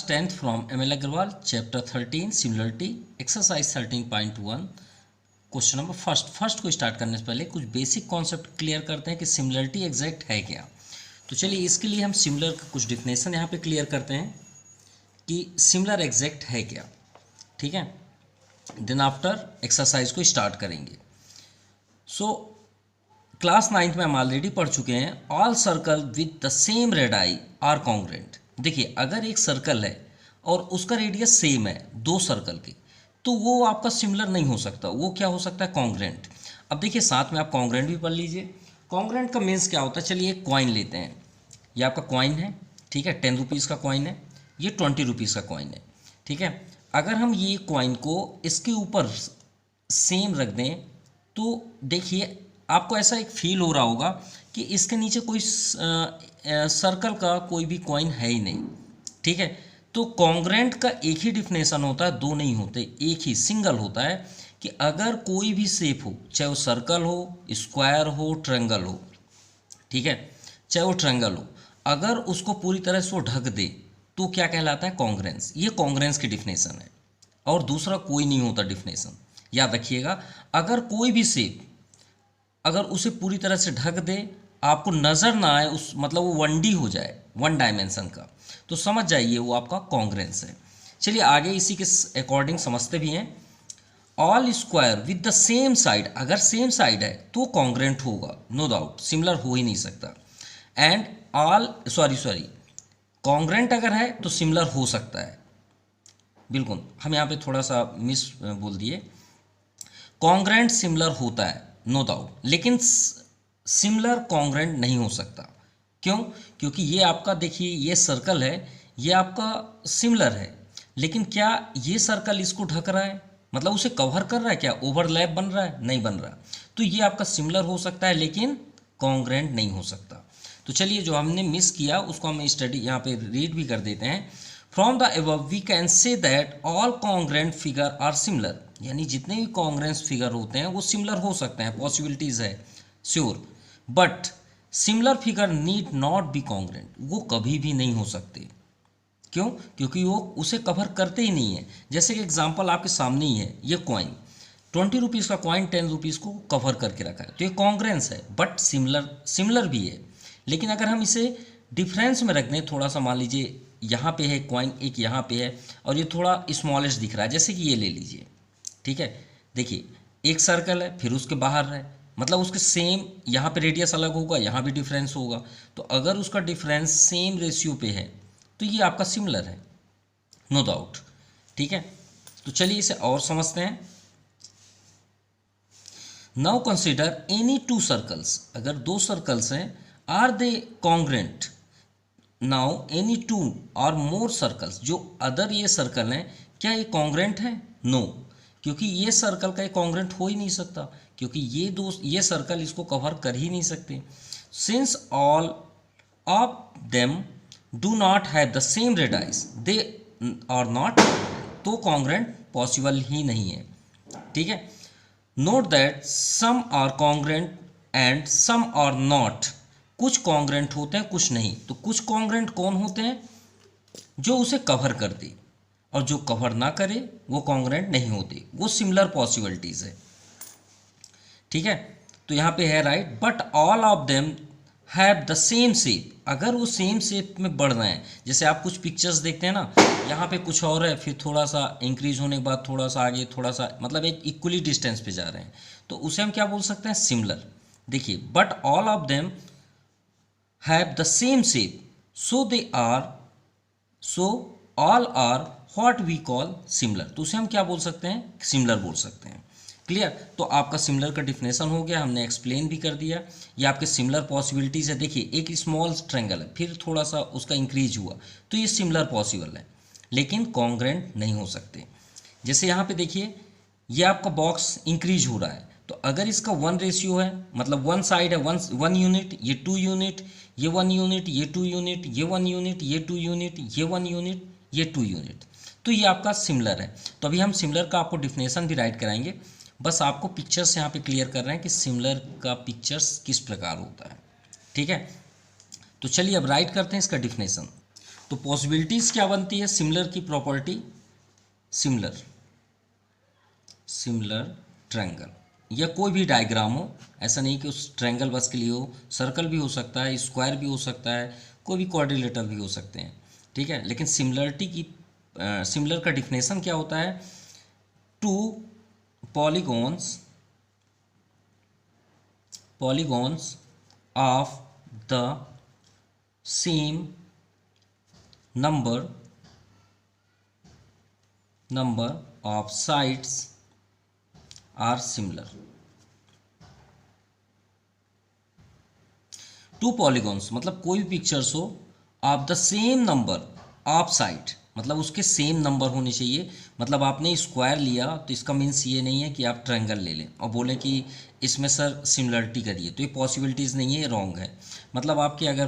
10th from ML Agarwal, chapter 13, similarity, exercise 13.1, question number first को start करने से पहले कुछ बेसिक कॉन्सेप्ट क्लियर करते हैं कि सिमिलरिटी एग्जैक्ट है क्या। तो चलिए इसके लिए हम सिमिलर का कुछ डिफिनेशन यहाँ पे क्लियर करते हैं कि सिमिलर एग्जैक्ट है क्या, ठीक है। देन आफ्टर एक्सरसाइज को स्टार्ट करेंगे। सो क्लास 9th में हम ऑलरेडी पढ़ चुके हैं, all circle with the same radii are congruent. देखिए अगर एक सर्कल है और उसका रेडियस सेम है दो सर्कल के, तो वो आपका सिमिलर नहीं हो सकता, वो क्या हो सकता है, कॉन्ग्रेंट। अब देखिए साथ में आप कॉन्ग्रेंट भी पढ़ लीजिए। कॉन्ग्रेंट का मीन्स क्या होता है, चलिए एक कॉइन लेते हैं, ये आपका कॉइन है, ठीक है, 10 रुपीज़ का कॉइन है, ये 20 रुपीज़ का कॉइन है, ठीक है। अगर हम ये कॉइन को इसके ऊपर सेम रख दें तो देखिए आपको ऐसा एक फील हो रहा होगा कि इसके नीचे कोई सर्कल का कोई भी कॉइन है ही नहीं, ठीक है। तो कॉन्ग्रेंट का एक ही डिफिनेशन होता है, दो नहीं होते, एक ही सिंगल होता है कि अगर कोई भी शेप हो, चाहे वो सर्कल हो, स्क्वायर हो, ट्रायंगल हो, ठीक है, चाहे वो ट्रायंगल हो, अगर उसको पूरी तरह से वो ढक दे तो क्या कहलाता है, कॉन्ग्रेंस। ये कॉन्ग्रेंस की डिफिनेशन है और दूसरा कोई नहीं होता डिफिनेशन, याद रखिएगा। अगर कोई भी शेप अगर उसे पूरी तरह से ढक दे, आपको नज़र ना आए, उस मतलब वो 1D हो जाए, 1 डायमेंशन का, तो समझ जाइए वो आपका कॉन्ग्रेंस है। चलिए आगे इसी के अकॉर्डिंग समझते भी हैं। All square with the same side, अगर सेम साइड है तो कॉन्ग्रेंट होगा, नो डाउट, सिमिलर हो ही नहीं सकता। एंड ऑल सॉरी कॉन्ग्रेंट अगर है तो सिमिलर हो सकता है, बिल्कुल, हम यहाँ पे थोड़ा सा मिस बोल दिए। कॉन्ग्रेंट सिमिलर होता है, नो डाउट, लेकिन सिमिलर कॉन्ग्रेंट नहीं हो सकता। क्यों? क्योंकि ये आपका देखिए ये सर्कल है, ये आपका सिमिलर है, लेकिन क्या ये सर्कल इसको ढक रहा है, मतलब उसे कवर कर रहा है, क्या ओवरलैप बन रहा है, नहीं बन रहा। तो ये आपका सिमिलर हो सकता है लेकिन कॉन्ग्रेंट नहीं हो सकता। तो चलिए जो हमने मिस किया उसको हम स्टडी यहाँ पे रीड भी कर देते हैं। From the above we can say that all congruent figure are similar, यानी जितने भी कॉन्ग्रेंस फिगर होते हैं वो सिमिलर हो सकते हैं, पॉसिबिलिटीज़ है sure, but similar figure need not be congruent, वो कभी भी नहीं हो सकते। क्यों? क्योंकि वो उसे कवर करते ही नहीं है। जैसे कि एग्जांपल आपके सामने ही है, ये कॉइन 20 रुपीज़ का कॉइन 10 रुपीज़ को कवर करके रखा है, तो ये कॉन्ग्रेंस है, बट सिमिलर भी है। लेकिन अगर हम इसे डिफरेंस में रख दें, थोड़ा सा मान लीजिए यहाँ पे है कॉइन, एक यहाँ पे है और ये थोड़ा स्मॉलेस्ट दिख रहा है, जैसे कि ये ले लीजिए, ठीक है। देखिए एक सर्कल है, फिर उसके बाहर है, मतलब उसके सेम यहाँ पे रेडियस अलग होगा, यहाँ भी डिफरेंस होगा, तो अगर उसका डिफरेंस सेम रेशियो पे है तो ये आपका सिमिलर है, नो डाउट, ठीक है। तो चलिए इसे और समझते हैं। Now consider any two circles, अगर दो सर्कल्स हैं, are they congruent. Now any two or more circles, जो अदर ये सर्कल हैं, क्या ये कॉन्ग्रेंट है? नो, क्योंकि ये सर्कल का ये कॉन्ग्रेंट हो ही नहीं सकता, क्योंकि ये सर्कल इसको कवर कर ही नहीं सकते। Since all of them do not have the same radii they are not, तो कॉन्ग्रेंट पॉसिबल ही नहीं है, ठीक है। Note that some are congruent and some are not, कुछ कॉन्ग्रेंट होते हैं कुछ नहीं। तो कुछ कॉन्ग्रेंट कौन होते हैं? जो उसे कवर कर दे, और जो कवर ना करे वो कॉन्ग्रेंट नहीं होते, वो सिमिलर पॉसिबिलिटीज है, ठीक है। तो यहाँ पे है right, but all of them have the same shape, अगर वो सेम शेप में बढ़ रहे हैं, जैसे आप कुछ पिक्चर्स देखते हैं ना, यहाँ पे कुछ और है, फिर थोड़ा सा इंक्रीज होने के बाद थोड़ा सा आगे, थोड़ा सा मतलब एक इक्वली डिस्टेंस पे जा रहे हैं, तो उसे हम क्या बोल सकते हैं, सिमिलर। देखिए but all of them have the same shape, so all are what we call similar, तो उसे हम क्या बोल सकते हैं, सिमिलर बोल सकते हैं। क्लियर? तो आपका सिमिलर का डिफिनेशन हो गया, हमने एक्सप्लेन भी कर दिया। ये आपके सिमिलर पॉसिबिलिटीज़ है। देखिए एक स्मॉल ट्रायंगल है, फिर थोड़ा सा उसका इंक्रीज हुआ, तो ये सिमिलर पॉसिबल है, लेकिन कॉन्ग्रेंट नहीं हो सकते। जैसे यहाँ पे देखिए ये आपका बॉक्स इंक्रीज हो रहा है, तो अगर इसका 1 रेशियो है, मतलब 1 साइड है, 1 यूनिट, ये 2 यूनिट, ये 1 यूनिट, ये 2 यूनिट, ये 1 यूनिट, ये 2 यूनिट, ये 1 यूनिट, ये 2 यूनिट, तो ये आपका सिमिलर है। तो अभी हम सिमिलर का आपको डिफिनेशन भी राइट कराएंगे, बस आपको पिक्चर्स यहाँ पे क्लियर कर रहे हैं कि सिमिलर का पिक्चर्स किस प्रकार होता है, ठीक है। तो चलिए अब राइट करते हैं इसका डिफिनेशन। तो पॉसिबिलिटीज क्या बनती है सिमिलर की प्रॉपर्टी, सिमिलर ट्रायंगल या कोई भी डायग्राम हो, ऐसा नहीं कि उस ट्रायंगल बस के लिए हो, सर्कल भी हो सकता है, स्क्वायर भी हो सकता है, कोई भी क्वाड्रिलेटरल भी हो सकते हैं, ठीक है। लेकिन सिमिलरिटी की सिमिलर का डिफिनेशन क्या होता है, two polygons of the same number of sides are similar. Two polygons मतलब कोई भी पिक्चर्स हो of the same number of side, मतलब उसके सेम नंबर होने चाहिए। मतलब आपने स्क्वायर लिया तो इसका मीन्स ये नहीं है कि आप ट्रायंगल ले लें और बोलें कि इसमें सर सिमिलरिटी करिए, तो ये पॉसिबिलिटीज़ नहीं है, ये रॉन्ग है। मतलब आपके अगर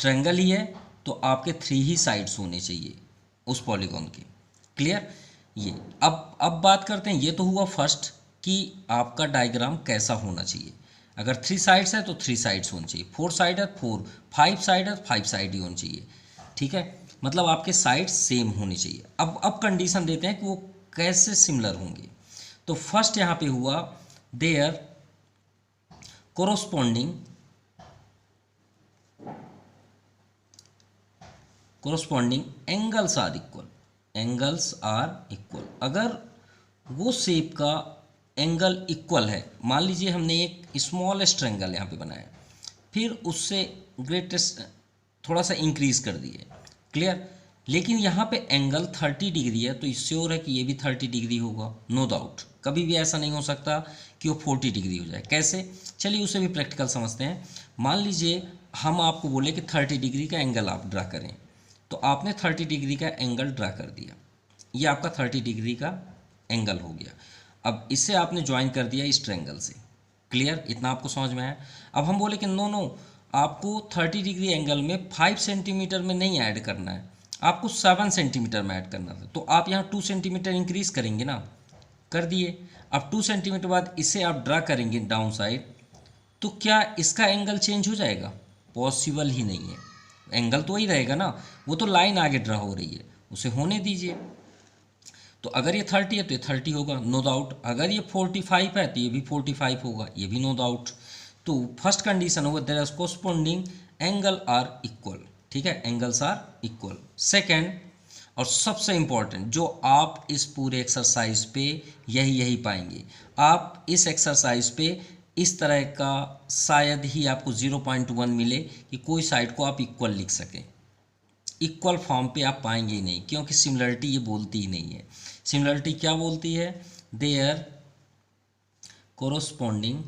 ट्रायंगल ही है तो आपके 3 ही साइड्स होने चाहिए उस पॉलीगॉन के। क्लियर। ये अब बात करते हैं, ये तो हुआ फर्स्ट कि आपका डायग्राम कैसा होना चाहिए। अगर 3 साइड्स है तो 3 साइड्स होनी चाहिए, 4 साइड है 4, 5 साइड है 5 साइड ही होनी चाहिए, ठीक है। मतलब आपके साइड्स सेम होनी चाहिए। अब कंडीशन देते हैं कि वो कैसे सिमिलर होंगे। तो फर्स्ट यहाँ पे हुआ their corresponding angles are equal. अगर वो शेप का एंगल इक्वल है, मान लीजिए हमने एक स्मॉलेस्ट ट्रायंगल यहाँ पे बनाया, फिर उससे ग्रेटेस्ट थोड़ा सा इंक्रीज कर दिए, क्लियर। लेकिन यहाँ पे एंगल 30 डिग्री है तो श्योर है कि ये भी 30 डिग्री होगा, नो डाउट। कभी भी ऐसा नहीं हो सकता कि वो 40 डिग्री हो जाए। कैसे, चलिए उसे भी प्रैक्टिकल समझते हैं। मान लीजिए हम आपको बोले कि 30 डिग्री का एंगल आप ड्रा करें, तो आपने 30 डिग्री का एंगल ड्रा कर दिया, ये आपका 30 डिग्री का एंगल हो गया। अब इसे आपने ज्वाइन कर दिया इस ट्रायंगल से, क्लियर, इतना आपको समझ में आया। अब हम बोले कि नो आपको 30 डिग्री एंगल में 5 सेंटीमीटर में नहीं ऐड करना है, आपको 7 सेंटीमीटर में ऐड करना था, तो आप यहाँ 2 सेंटीमीटर इंक्रीज करेंगे ना, कर दिए। अब 2 सेंटीमीटर बाद इसे आप ड्रा करेंगे डाउन साइड, तो क्या इसका एंगल चेंज हो जाएगा? पॉसिबल ही नहीं है, एंगल तो वही रहेगा ना, वो तो लाइन आगे ड्रा हो रही है, उसे होने दीजिए। तो अगर ये 30 है तो ये 30 होगा, नो डाउट। अगर ये 45 है तो ये भी 45 होगा, ये भी नो डाउट। तो फर्स्ट कंडीशन होगा there is corresponding angle are equal, ठीक है, एंगल्स आर इक्वल। सेकेंड और सबसे इंपॉर्टेंट जो आप इस पूरे एक्सरसाइज पे यही पाएंगे, आप इस एक्सरसाइज पे इस तरह का शायद ही आपको 0.1 मिले कि कोई साइड को आप इक्वल लिख सकें। इक्वल फॉर्म पे आप पाएंगे ही नहीं, क्योंकि सिमिलरिटी ये बोलती ही नहीं है। सिमिलरिटी क्या बोलती है, their corresponding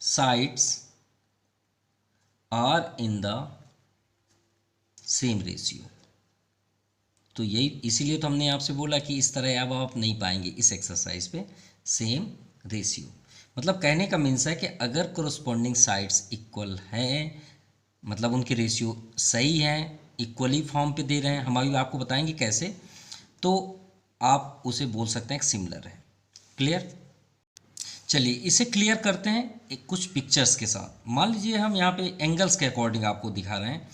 sides are in the same ratio. तो यही इसीलिए तो हमने आपसे बोला कि इस तरह अब आप नहीं पाएंगे इस एक्सरसाइज पे सेम रेशियो। मतलब कहने का मीन्स है कि अगर कोरोस्पॉन्डिंग साइड्स इक्वल हैं, मतलब उनके रेशियो सही हैं, इक्वली फॉर्म पे दे रहे हैं, हम अभी आपको बताएंगे कैसे, तो आप उसे बोल सकते हैं सिमिलर है। क्लियर। चलिए इसे क्लियर करते हैं एक कुछ पिक्चर्स के साथ। मान लीजिए हम यहाँ पे एंगल्स के अकॉर्डिंग आपको दिखा रहे हैं,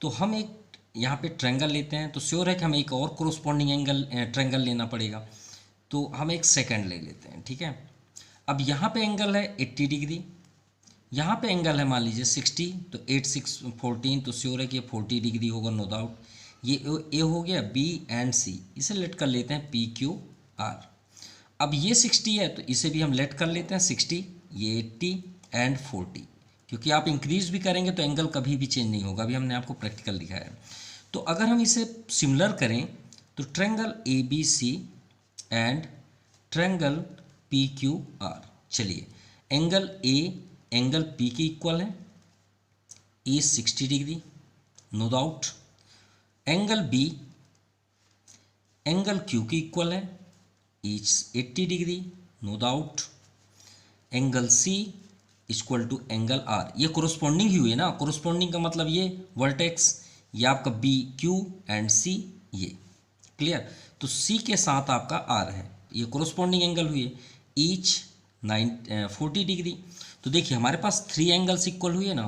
तो हम एक यहाँ पे ट्रायंगल लेते हैं, तो श्योर है कि हमें एक और कोरोस्पॉन्डिंग ट्रायंगल लेना पड़ेगा, तो हम एक सेकंड ले लेते हैं, ठीक है। अब यहाँ पे एंगल है 80 डिग्री, यहाँ पे एंगल है मान लीजिए 60, तो 8 6 14, तो श्योर है कि ये 40 डिग्री होगा, नो डाउट। ये ए हो गया, बी एंड सी, इसे लेट कर लेते हैं पी क्यू आर। अब ये 60 है तो इसे भी हम लेट कर लेते हैं 60, ये 80 एंड 40, क्योंकि आप इंक्रीज भी करेंगे तो एंगल कभी भी चेंज नहीं होगा, अभी हमने आपको प्रैक्टिकल दिखाया है। तो अगर हम इसे सिमिलर करें तो triangle A B C and triangle P Q R, चलिए एंगल ए एंगल पी के इक्वल है, A 60 degree, no doubt. Angle B angle Q के इक्वल है, H 80 degree, no doubt. Angle C equal to angle R, ये corresponding ही हुई है ना, कोरोस्पॉन्डिंग का मतलब ये वर्टेक्स, ये आपका बी क्यू एंड सी, ये क्लियर। तो सी के साथ आपका आर है, ये कोरोस्पॉन्डिंग एंगल हुई है, ईच 40 डिग्री। तो देखिए हमारे पास 3 एंगल्स इक्वल हुए ना,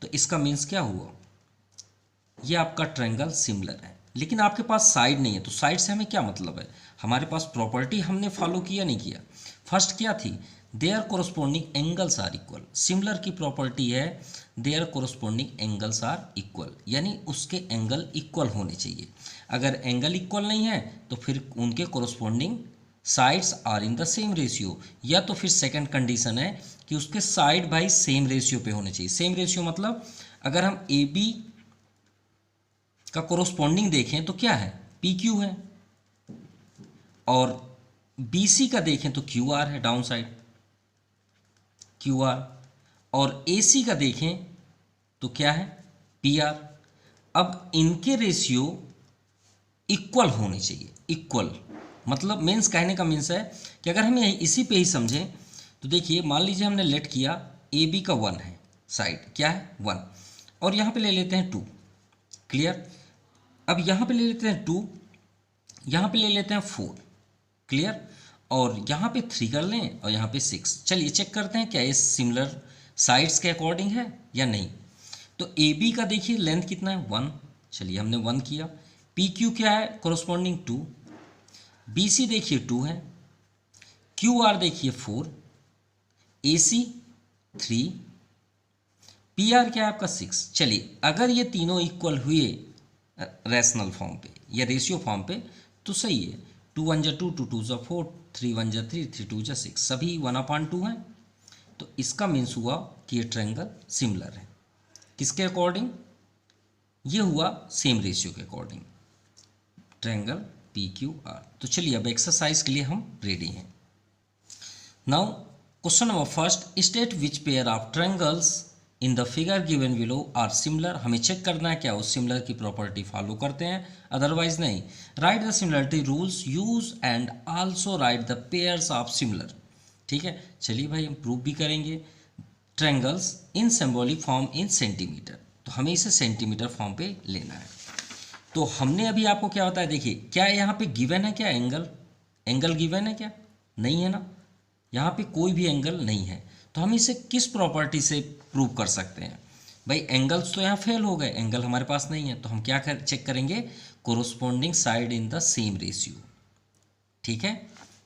तो इसका मीन्स क्या हुआ, ये आपका ट्रायंगल सिमिलर है, लेकिन आपके पास साइड नहीं है। तो साइड से हमें क्या मतलब है, हमारे पास प्रॉपर्टी हमने फॉलो किया नहीं किया। फर्स्ट क्या थी, their corresponding angles are equal. Similar की प्रॉपर्टी है their corresponding angles are equal, यानी उसके एंगल इक्वल होने चाहिए। अगर एंगल इक्वल नहीं है तो फिर उनके corresponding sides are in the same ratio, या तो फिर सेकंड कंडीशन है कि उसके साइड बाई सेम रेशियो पे होने चाहिए। सेम रेशियो मतलब अगर हम ए बी का कोरोस्पोंडिंग देखें तो क्या है, पी क्यू है, और बी सी का देखें तो क्यू आर है डाउन साइड, क्यू आर, और ए सी का देखें तो क्या है, पी आर। अब इनके रेशियो इक्वल होने चाहिए। इक्वल मतलब मीन्स, कहने का मीन्स है कि अगर हम इसी पे ही समझें तो देखिए, मान लीजिए हमने लेट किया ए बी का 1 है, साइड क्या है 1, और यहाँ पे ले लेते हैं 2, क्लियर। अब यहाँ पे ले लेते हैं 2, यहाँ पे ले लेते हैं 4, क्लियर, और यहाँ पे 3 कर लें और यहाँ पे 6। चलिए चेक करते हैं क्या ये सिमिलर साइड्स के अकॉर्डिंग है या नहीं। तो ए बी का देखिए लेंथ कितना है 1, चलिए हमने 1 किया। पी क्यू क्या है कोरोस्पॉन्डिंग 2, बी सी देखिए 2 है, क्यू आर देखिए 4, ए सी 3, पी आर क्या है आपका 6। चलिए अगर ये तीनों इक्वल हुए रैशनल फॉर्म पे या रेशियो फॉर्म पे तो सही है। 2 1 जा 2, 2 2 जा 4, 3 1 जा 3, 3 2 जा 6, सभी 1/2 हैं। तो इसका मीन्स हुआ कि ये ट्रायंगल सिमिलर है। किसके अकॉर्डिंग, ये हुआ सेम रेशियो के according, triangle P Q R. तो चलिए अब एक्सरसाइज के लिए हम रेडी हैं। Now question number first, state which pair of triangles in the figure given below are similar. हमें चेक करना है क्या वो सिमिलर की प्रॉपर्टी फॉलो करते हैं, अदरवाइज नहीं। Right the similarity rules use and also right the pairs of similar. ठीक है, चलिए भाई हम प्रूव भी करेंगे। Triangles in symbolic form in centimetre, तो हमें इसे सेंटीमीटर फॉर्म पे लेना है। तो हमने अभी आपको क्या बताया, देखिए क्या यहाँ पे गिवन है क्या एंगल, एंगल गिवन है क्या, नहीं है ना, यहाँ पे कोई भी एंगल नहीं है। तो हम इसे किस प्रॉपर्टी से प्रूव कर सकते हैं, भाई एंगल्स तो यहाँ फेल हो गए, एंगल हमारे पास नहीं है, तो हम क्या चेक करेंगे, corresponding side in the same ratio. ठीक है,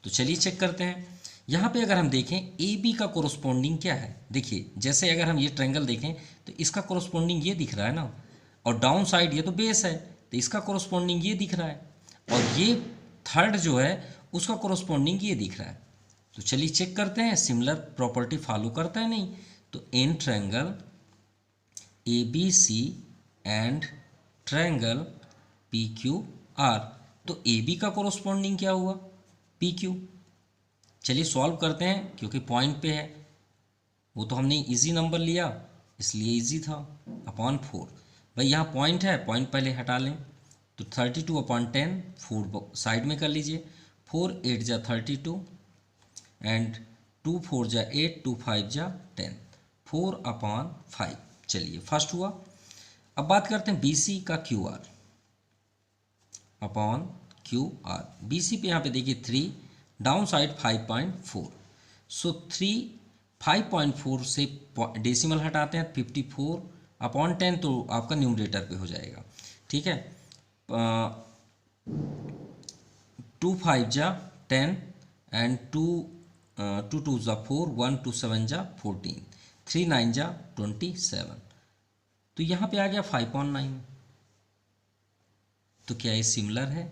तो चलिए चेक करते हैं। यहाँ पे अगर हम देखें ए बी का कोरोस्पोंडिंग क्या है, देखिए जैसे अगर हम ये ट्रायंगल देखें तो इसका कोरोस्पोंडिंग ये दिख रहा है ना, और डाउन साइड ये तो बेस है तो इसका कोरोस्पोंडिंग ये दिख रहा है, और ये थर्ड जो है उसका कोरोस्पोंडिंग ये दिख रहा है। तो चलिए चेक करते हैं सिमिलर प्रॉपर्टी फॉलो करता है नहीं। तो in triangle A B C and triangle P Q R, तो ए बी का कोरोस्पोंडिंग क्या हुआ, पी क्यू। चलिए सॉल्व करते हैं, क्योंकि पॉइंट पे है, वो तो हमने इजी नंबर लिया इसलिए इजी था, अपॉन 4। भाई यहाँ पॉइंट है, पॉइंट पहले हटा लें, तो 32/10, 4 साइड में कर लीजिए, 4 8 जा 32 एंड 2 4 जा 8, 2 5 जा 10, 4/5। चलिए फर्स्ट हुआ। अब बात करते हैं बी सी का Q R upon Q R. B C पे यहाँ पे देखिए 3, डाउन साइड 5.4, सो 3 5.4 से डेसिमल हटाते हैं 54/10, तो आपका न्यूमरेटर पे हो जाएगा। ठीक है, 2 5 जा 10 एंड 2 2 जा 4, 1 2 7 जा 14, 3 9 जा 27, तो यहाँ पे आ गया 5.9। तो क्या ये सिमिलर है,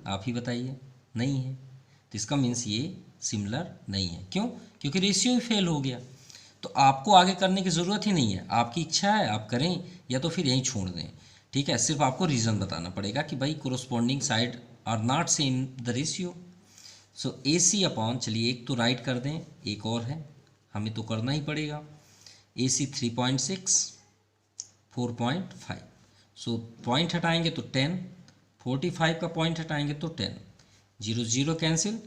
आप ही बताइए, नहीं है। तो इसका मीन्स ये सिमिलर नहीं है। क्यों, क्योंकि रेशियो ही फेल हो गया। तो आपको आगे करने की ज़रूरत ही नहीं है, आपकी इच्छा है आप करें या तो फिर यहीं छोड़ दें। ठीक है, सिर्फ आपको रीज़न बताना पड़ेगा कि भाई corresponding side are not same the ratio. So A C upon, चलिए एक तो राइट कर दें, एक और है हमें तो करना ही पड़ेगा, ए सी 3.6 4.5, सो पॉइंट हटाएंगे तो 10, 45 का पॉइंट हटाएंगे तो 10, 0 0 कैंसिल,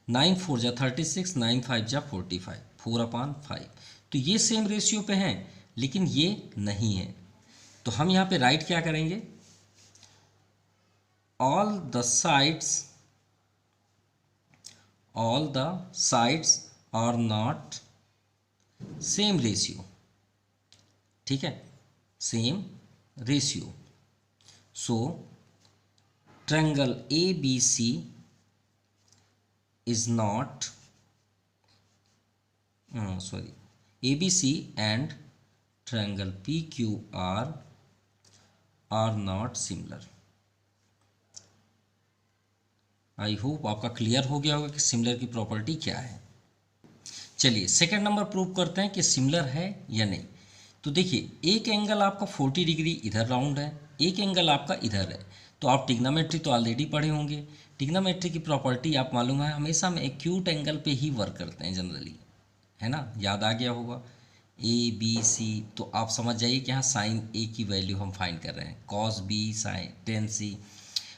9 4 जा 36, 9 5 जा 45, 4/5। तो ये सेम रेशियो पे हैं लेकिन ये नहीं है। तो हम यहाँ पे राइट क्या करेंगे, all the sides are not same ratio. ठीक है, same ratio. So triangle ABC is not ABC and triangle PQR are not similar. I hope आपका क्लियर हो गया होगा कि सिमिलर की प्रॉपर्टी क्या है। चलिए सेकंड नंबर प्रूव करते हैं कि सिमिलर है या नहीं। तो देखिए एक एंगल आपका 40 डिग्री इधर राउंड है, एक एंगल आपका इधर है। तो आप ट्रिग्नोमेट्री तो ऑलरेडी पढ़े होंगे। ट्रिग्नोमेट्री की प्रॉपर्टी आप मालूम है, हमेशा हम एक्यूट एंगल पे ही वर्क करते हैं जनरली, है ना, याद आ गया होगा। ए बी सी, तो आप समझ जाइए कि यहाँ साइन ए की वैल्यू हम फाइंड कर रहे हैं, कॉस बी साइन टेन सी।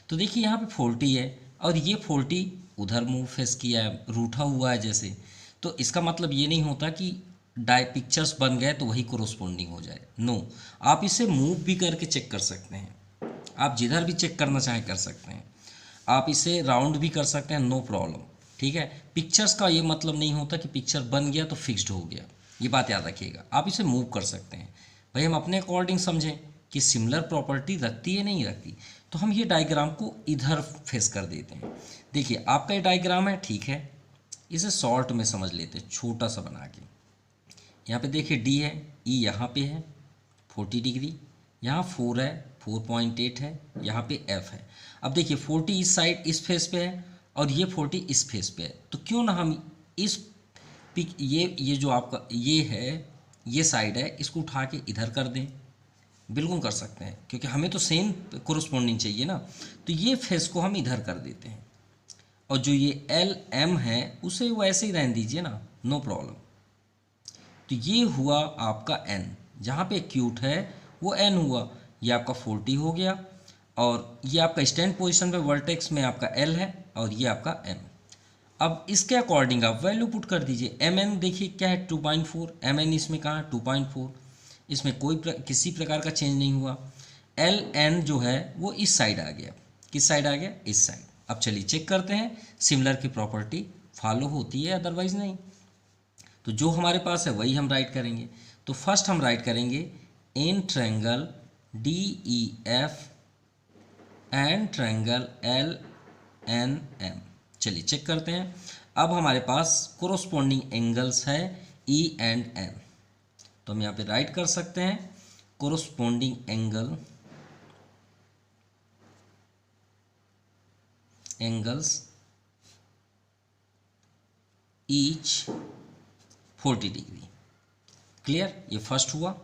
तो देखिए यहाँ पे 40 है और ये 40 उधर मुंह फेस किया है, रूठा हुआ है जैसे। तो इसका मतलब ये नहीं होता कि पिक्चर्स बन गए तो वही कोरोस्पोंडिंग हो जाए, नो। आप इसे मूव भी करके चेक कर सकते हैं, आप जिधर भी चेक करना चाहें कर सकते हैं। आप इसे राउंड भी कर सकते हैं, नो प्रॉब्लम, ठीक है। पिक्चर्स का ये मतलब नहीं होता कि पिक्चर बन गया तो फिक्स्ड हो गया, ये बात याद रखिएगा। आप इसे मूव कर सकते हैं। भाई हम अपने अकॉर्डिंग समझें कि सिमिलर प्रॉपर्टी रखती है नहीं रखती, तो हम ये डायग्राम को इधर फेस कर देते हैं। देखिए आपका ये डायग्राम है, ठीक है, इसे शॉर्ट में समझ लेते हैं, छोटा सा बना के। यहाँ पे देखिए डी है, ई यहाँ पे है 40 डिग्री, यहाँ 4 है 4.8 है, यहाँ पे एफ है। अब देखिए 40 इस साइड इस फेस पे है और ये 40 इस फेस पे है, तो क्यों ना हम इस पिक ये जो आपका ये है, ये साइड है, इसको उठा के इधर कर दें। बिल्कुल कर सकते हैं, क्योंकि हमें तो सेम कोरोस्पोंडिंग चाहिए ना। तो ये फेस को हम इधर कर देते हैं और जो ये एल एम है उसे वैसे ही रहने दीजिए ना, नो प्रॉब्लम। तो ये हुआ आपका एन, जहाँ पे एक्यूट है वो एन हुआ, ये आपका 40 हो गया और ये आपका स्टैंड पोजीशन पे वर्टेक्स में आपका एल है और ये आपका एम। अब इसके अकॉर्डिंग आप वैल्यू पुट कर दीजिए। एम एन देखिए क्या है 2.4, एम एन इसमें कहाँ है 2.4, इसमें किसी प्रकार का चेंज नहीं हुआ। एल एन जो है वो इस साइड आ गया, किस साइड आ गया, इस साइड। अब चलिए चेक करते हैं सिमिलर की प्रॉपर्टी फॉलो होती है अदरवाइज नहीं। तो जो हमारे पास है वही हम राइट करेंगे। तो फर्स्ट हम राइट करेंगे in triangle D E F and triangle L N M. चलिए चेक करते हैं। अब हमारे पास कोरोस्पोंडिंग एंगल्स है ई एंड एन, तो हम यहाँ पे राइट कर सकते हैं corresponding angles each 40 degree. Clear, ये फर्स्ट हुआ।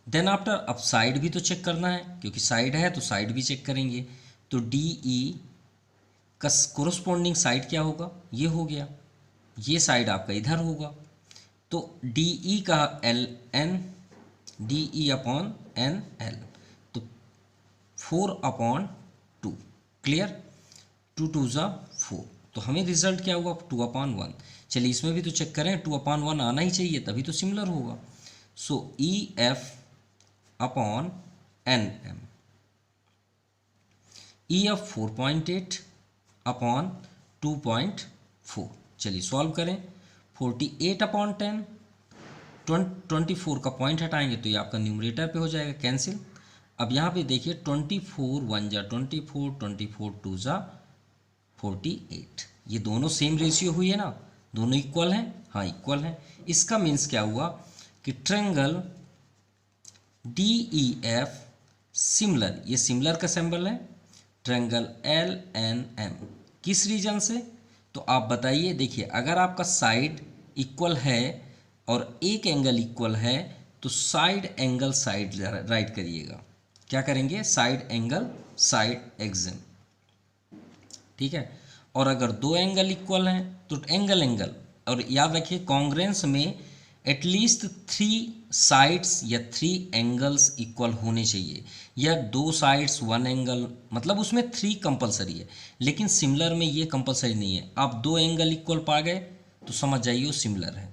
देन आफ्टर अब साइड भी तो चेक करना है, क्योंकि साइड है तो साइड भी चेक करेंगे। तो डी ई का कोरोस्पोंडिंग साइड क्या होगा, ये हो गया, ये साइड आपका इधर होगा। तो डी ई का L N, D E upon N L, तो 4/2। क्लियर, 2 2 ज़ा 4, तो हमें रिजल्ट क्या हुआ 2/1। चलिए इसमें भी तो चेक करें, 2/1 आना ही चाहिए तभी तो सिमिलर होगा। So E F upon N M, E F 4.8 upon 2.4। चलिए सॉल्व करें। 48/10, 24 का पॉइंट हटाएंगे तो ये आपका न्यूमरेटर पे हो जाएगा कैंसिल। अब यहाँ पे देखिए 24 1 जा 24, 24 2 जा 48, ये दोनों सेम रेशियो हुई है ना, दोनों इक्वल हैं, हाँ इक्वल हैं। इसका मीन्स क्या हुआ कि triangle D E F similar, ये सिमिलर का सिंबल है, ट्रायंगल एल एन एम किस रीजन से, तो आप बताइए। देखिए अगर आपका साइड इक्वल है और एक एंगल इक्वल है तो साइड एंगल साइड राइट करिएगा। क्या करेंगे, साइड एंगल साइड एग्जाम, ठीक है। और अगर दो एंगल इक्वल हैं तो एंगल एंगल, और याद रखिए कॉन्ग्रेंस में एटलीस्ट 3 साइड्स या 3 एंगल्स इक्वल होने चाहिए, या 2 साइड्स 1 एंगल, मतलब उसमें 3 कंपलसरी है। लेकिन सिमिलर में ये कंपलसरी नहीं है। आप 2 एंगल इक्वल पा गए तो समझ जाइए वो सिमिलर है,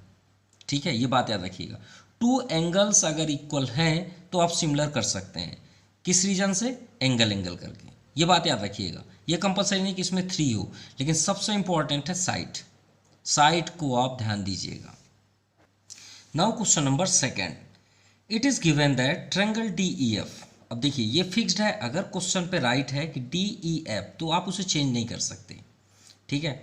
ठीक है, ये बात याद रखिएगा। 2 एंगल्स अगर इक्वल हैं तो आप सिमिलर कर सकते हैं, किस रीजन से, एंगल एंगल करके, ये बात याद रखिएगा। ये कंपलसरी नहीं कि इसमें 3 हो, लेकिन सबसे इंपॉर्टेंट है साइड, साइड को आप ध्यान दीजिएगा। Now question number 2, it is given that triangle DEF, अब देखिए ये फिक्स्ड है, अगर क्वेश्चन पे राइट है कि DEF तो आप उसे चेंज नहीं कर सकते, ठीक है।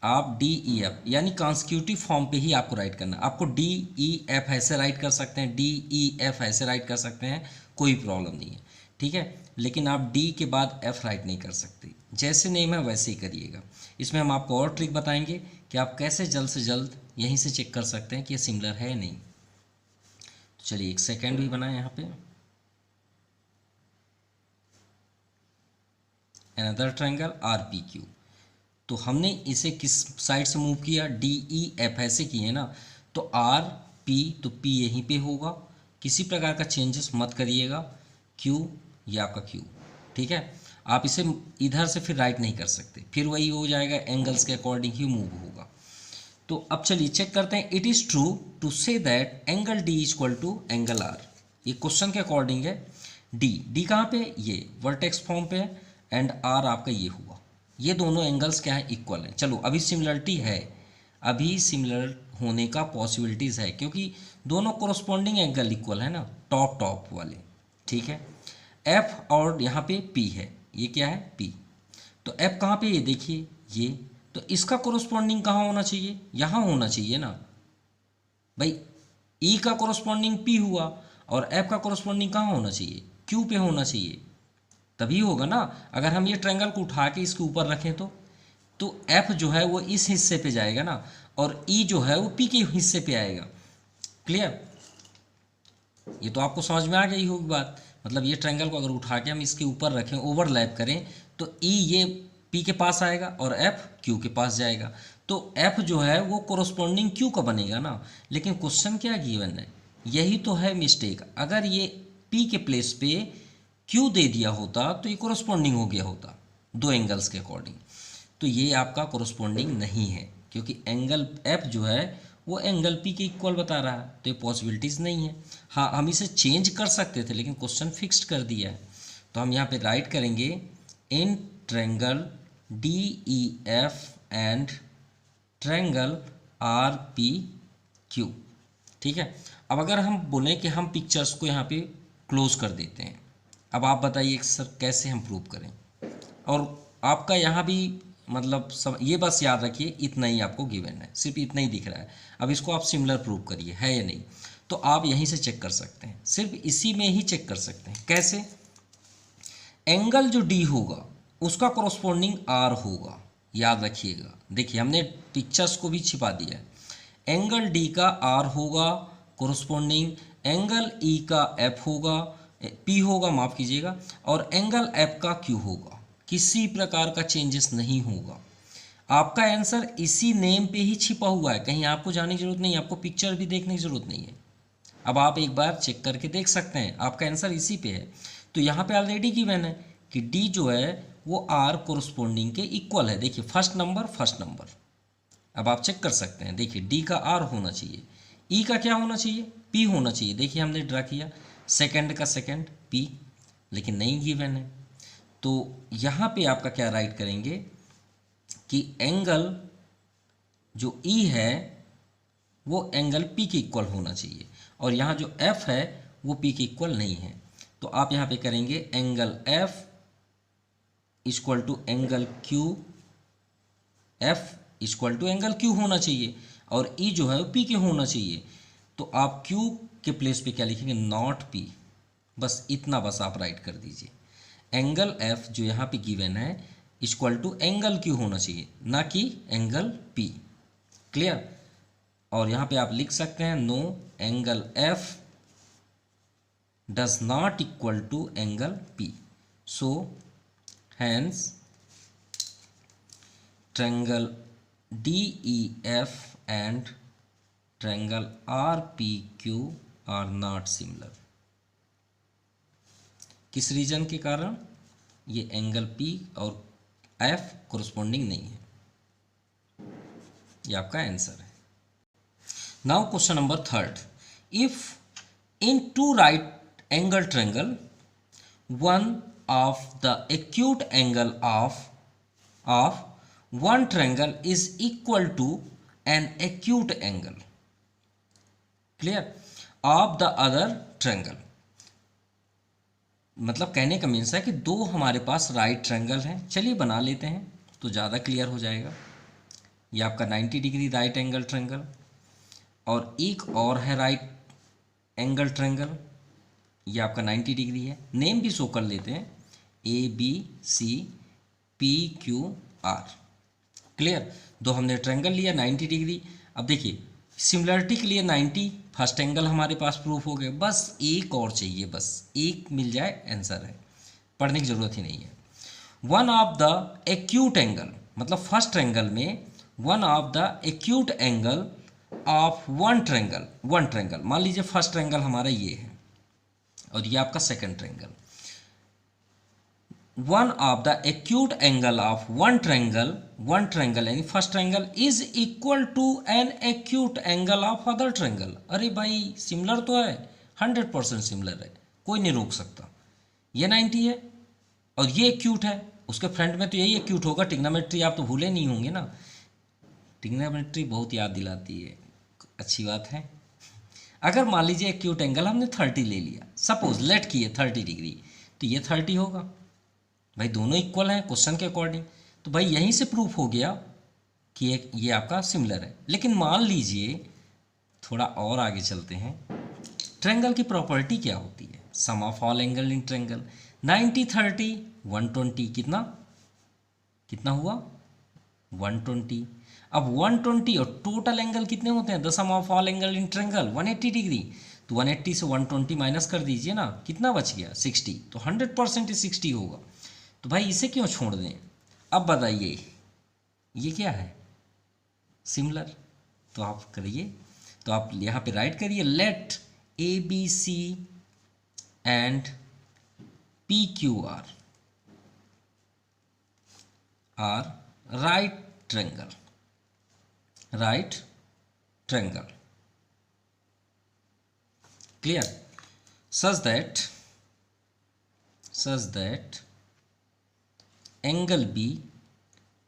आप DEF यानी कॉन्सिक्यूटिव फॉर्म पे ही आपको राइट करना है। आपको DEF ऐसे राइट कर सकते हैं, DEF ऐसे राइट कर सकते हैं, कोई प्रॉब्लम नहीं है, ठीक है। लेकिन आप D के बाद F राइट नहीं कर सकते, जैसे नेम है वैसे ही करिएगा। इसमें हम आपको और ट्रिक बताएंगे कि आप कैसे जल्द से जल्द यहीं से चेक कर सकते हैं कि ये सिमिलर है या नहीं। तो चलिए एक सेकेंड भी बनाए यहाँ पे। अनदर ट्रायंगल RPQ, तो हमने इसे किस साइड से मूव किया, DEF ऐसे किए ना, तो RP, तो P यहीं पे होगा, किसी प्रकार का चेंजेस मत करिएगा। Q, ये आपका Q, ठीक है। आप इसे इधर से फिर राइट नहीं कर सकते, फिर वही हो जाएगा, एंगल्स के अकॉर्डिंग ही मूव होगा। तो अब चलिए चेक करते हैं। It is true to say that angle D equal to angle R, ये क्वेश्चन के अकॉर्डिंग है। D कहाँ पे, ये वर्टेक्स फॉर्म पे है, एंड R आपका ये हुआ, ये दोनों एंगल्स क्या है, इक्वल है। चलो अभी सिमिलरिटी है, अभी सिमिलर होने का पॉसिबिलिटीज़ है, क्योंकि दोनों कोरस्पॉन्डिंग एंगल इक्वल है ना, टॉप वाले, ठीक है। F और यहाँ पे P है, ये क्या है P, तो F कहाँ पे, ये देखिए ये, तो इसका कोरस्पॉन्डिंग कहाँ होना चाहिए, यहाँ होना चाहिए ना भाई। E का कोरस्पॉन्डिंग P हुआ, और F का कोरस्पॉन्डिंग कहाँ होना चाहिए, Q पे होना चाहिए, तभी होगा ना। अगर हम ये ट्रायंगल को उठा के इसके ऊपर रखें तो F जो है वो इस हिस्से पे जाएगा ना, और E जो है वो P के हिस्से पे आएगा। क्लियर, ये तो आपको समझ में आ गई होगी बात। मतलब ये ट्रायंगल को अगर उठा के हम इसके ऊपर रखें, ओवरलैप करें, तो E ये P के पास आएगा और F Q के पास जाएगा, तो F जो है वो कोरस्पॉन्डिंग Q का बनेगा ना। लेकिन क्वेश्चन क्या गिवन है, यही तो है मिस्टेक। अगर ये P के प्लेस पे Q दे दिया होता तो ये कोरस्पॉन्डिंग हो गया होता दो एंगल्स के अकॉर्डिंग, तो ये आपका कोरस्पॉन्डिंग नहीं है, क्योंकि एंगल F जो है वो एंगल P के इक्वल बता रहा है, तो ये पॉसिबिलिटीज़ नहीं है। हाँ, हम इसे चेंज कर सकते थे, लेकिन क्वेश्चन फिक्स्ड कर दिया है, तो हम यहाँ पे राइट करेंगे in triangle DEF and triangle RPQ, ठीक है। अब अगर हम बोलें कि हम पिक्चर्स को यहाँ पे क्लोज कर देते हैं, अब आप बताइए सर कैसे हम प्रूव करें। और आपका यहाँ भी मतलब सब ये बस याद रखिए, इतना ही आपको गिवन है, सिर्फ इतना ही दिख रहा है। अब इसको आप सिमिलर प्रूव करिए है या नहीं, तो आप यहीं से चेक कर सकते हैं, सिर्फ इसी में ही चेक कर सकते हैं। कैसे, एंगल जो D होगा उसका कोरस्पॉन्डिंग R होगा, याद रखिएगा। देखिए हमने पिक्चर्स को भी छिपा दिया है। एंगल D का R होगा कोरस्पॉन्डिंग, एंगल E का F होगा, P होगा माफ़ कीजिएगा, और एंगल F का Q होगा। किसी प्रकार का चेंजेस नहीं होगा। आपका आंसर इसी नेम पे ही छिपा हुआ है, कहीं आपको जाने की जरूरत नहीं है, आपको पिक्चर भी देखने की जरूरत नहीं है। अब आप एक बार चेक करके देख सकते हैं, आपका आंसर इसी पे है। तो यहाँ पे ऑलरेडी गिवन है कि D जो है वो R कोरस्पॉन्डिंग के इक्वल है। देखिए फर्स्ट नंबर, अब आप चेक कर सकते हैं। देखिए D का R होना चाहिए, E का क्या होना चाहिए, P होना चाहिए। देखिए हमने ड्रा किया, सेकंड का सेकंड P, लेकिन नहीं गिवन है। तो यहाँ पे आपका क्या राइट करेंगे कि एंगल जो E है वो एंगल P के इक्वल होना चाहिए, और यहाँ जो F है वो P के इक्वल नहीं है। तो आप यहाँ पे करेंगे angle F equal to angle Q, F equal to angle Q होना चाहिए, और E जो है वो P के होना चाहिए। तो आप Q के प्लेस पे क्या लिखेंगे, नॉट P, बस इतना बस आप राइट कर दीजिए। एंगल F जो यहाँ पे गिवन है इक्वल टू एंगल Q होना चाहिए, ना कि एंगल P। क्लियर, और यहाँ पे आप लिख सकते हैं no angle F does not equal to angle P, so hence triangle DEF and triangle RPQ are not similar. किस रीजन के कारण, ये एंगल P और F कोरस्पॉन्डिंग नहीं है, ये आपका आंसर है। Now question number third, if in two right angle triangle one of the acute angle of one triangle is equal to an acute angle, clear, of the other triangle, मतलब कहने का means है कि दो हमारे पास right triangle हैं। चलिए बना लेते हैं तो ज़्यादा क्लियर हो जाएगा। ये आपका 90 डिग्री राइट एंगल ट्रायंगल, और एक और है राइट एंगल ट्रायंगल, ये आपका 90 डिग्री है। नेम भी शो कर लेते हैं, ABCPQR। क्लियर? दो हमने ट्रायंगल लिया 90 डिग्री। अब देखिए सिमिलरिटी के लिए 90 फर्स्ट एंगल हमारे पास प्रूफ हो गए, बस एक और चाहिए, बस एक मिल जाए आंसर है, पढ़ने की ज़रूरत ही नहीं है। One of the acute angle, मतलब फर्स्ट एंगल में one of the acute angle of one triangle, मान लीजिए फर्स्ट ट्रायंगल हमारा ये है और ये आपका second triangle. One of the acute angle of one triangle यानी first triangle is equal to an acute angle of other triangle. अरे भाई सिमिलर तो है, 100% सिमिलर है, कोई नहीं रोक सकता। ये 90 है और ये एक्यूट है, उसके फ्रंट में तो यही एक्यूट होगा। ट्रिग्नोमेट्री आप तो भूले नहीं होंगे ना, ट्रिग्नोमेट्री बहुत याद दिलाती है, अच्छी बात है। अगर मान लीजिए एक्यूट एंगल हमने 30 ले लिया, सपोज लेट किए 30 डिग्री, तो ये 30 होगा। भाई दोनों इक्वल हैं क्वेश्चन के अकॉर्डिंग, तो भाई यहीं से प्रूफ हो गया कि ये आपका सिमिलर है। लेकिन मान लीजिए थोड़ा और आगे चलते हैं, ट्रायंगल की प्रॉपर्टी क्या होती है? Sum of all angle in triangle. 90 30 120, कितना हुआ 120। अब 120 और टोटल एंगल कितने होते हैं? The sum of all angle in triangle 180 degree. तो 180 से 120 माइनस कर दीजिए ना, कितना बच गया 60। तो 100% 60 होगा। तो भाई इसे क्यों छोड़ दें? अब बताइए ये क्या है? सिमिलर। तो आप करिए, तो आप यहाँ पे राइट करिए, let ABC and PQR are right triangle, clear? such that angle B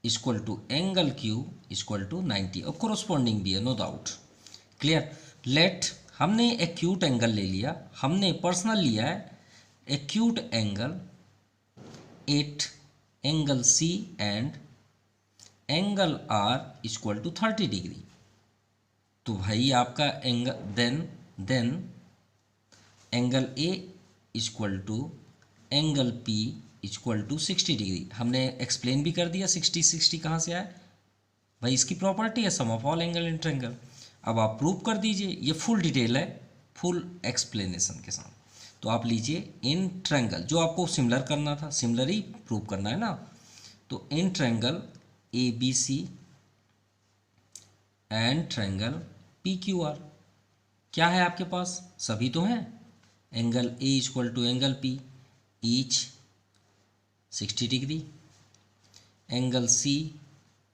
equal to angle Q equal to 90, और कोरोस्पॉन्डिंग भी है, नो डाउट। क्लियर? लेट हमने एक्यूट एंगल ले लिया, हमने पर्सनल लिया है acute angle at angle C and angle R equal to 30 degree. तो भाई आपका angle then angle A equal to angle P equal to 60 degree. हमने एक्सप्लेन भी कर दिया 60 कहाँ से आया भाई, इसकी प्रॉपर्टी है sum of all angle in triangle. अब आप प्रूव कर दीजिए, ये फुल डिटेल है, फुल एक्सप्लेनेशन के साथ। तो आप लीजिए इन ट्रायंगल, जो आपको सिमिलर करना था, सिमिलर ही प्रूव करना है ना, तो in triangle ABC and triangle PQR क्या है आपके पास? सभी तो हैं। Angle A equal to angle P each 60 degree, angle C